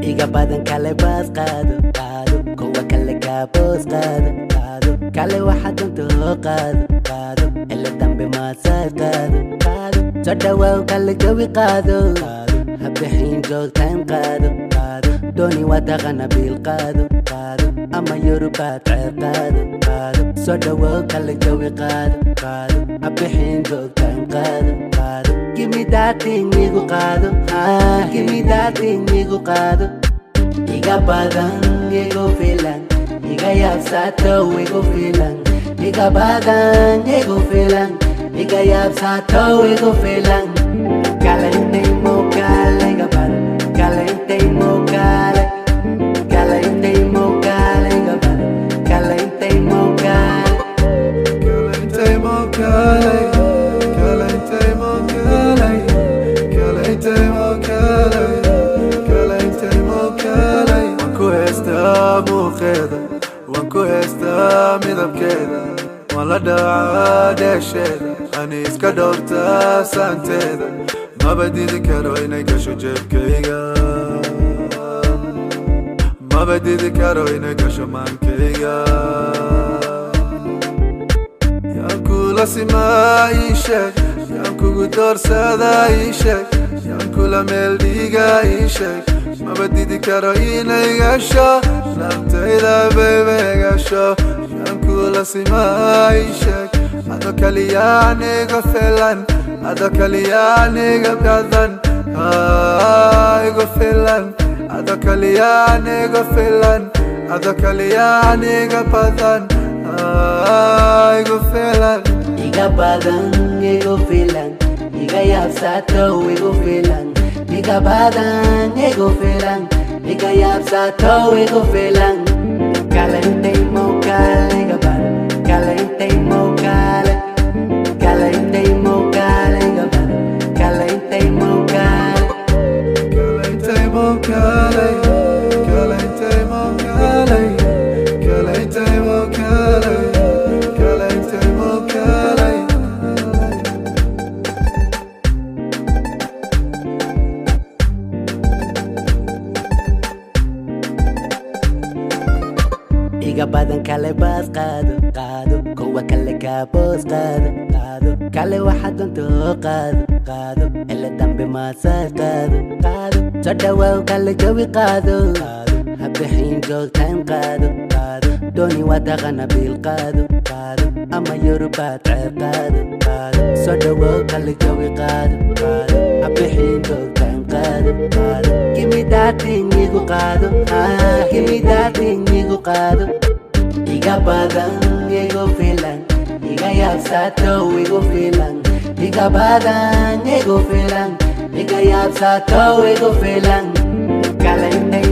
Iga badan kale baas qaado kuwa kale kaa boos qaado kale waxa danto qaado ila dambe maasaaj qaado soo dhawaaw kale jawi qaado habixin joogtaan qaado dooni wadaqana bil qaado ama yurubaad ceer qaado soo dhawaaw kale jawi qaado habixin joogtaan qaado give me that thing igu qaado give me that thing igu qaado iga badan igu filan iga yaabsato igu filan iga badan igu filan iga yaabsato igu filan kale intay mo kale iga badan kale intay mo kale kale intay mo kale iga badan kale intay mo kale kale intay mo kale kale intay mo kale kale intay mo kale kale intay mo kale wanku heestaa muuqeeda wanku heestaa midabkeeda waan la dhacaa dheesheeda ani iska dhowrtaa saanteeda maba didi karo inay gasho jeebkayga maba didi karo inay gasho maankayga yaan kula simaa ii sheeg yaan kugu doorsadaa ii sheeg yaan kula meel dhiiga ii sheeg maba didi karo inay gasho naftayda bebe gasho yaan kula simaa ii sheeg ado kaliya aniga filan ado kaliya aniga badan igu filan ado kaliya aniga filan ado kaliya aniga badan igu filan iga badan igu filan iga yaabsato igu filan iga badan igu filan iga yaabsato igu filan kale intay mo kale iga badan kale intay mo kale kale intay mo kale iga badan kale intay mo kale kale intay mo kale kale intay mo kale kale intay mo kale kale intay mo kale iga badan kale baas qaado kuwa kale kaa boos qaado kale waxa danto qaado ila dambe maasaaj qaado soo dhawaaw kale jawi qaado habixin joogtaan qaado dooni wadaqana bil qaado ama yurubaad ceer qaado soo dhawaaw kale jawi qaado habixin joogtaan qaado give me that thing igu qaado give me that thing igu qaado iga badan igu filan iga yaabsato igu filan iga badan igu filan iga yaabsato igu filan kale intay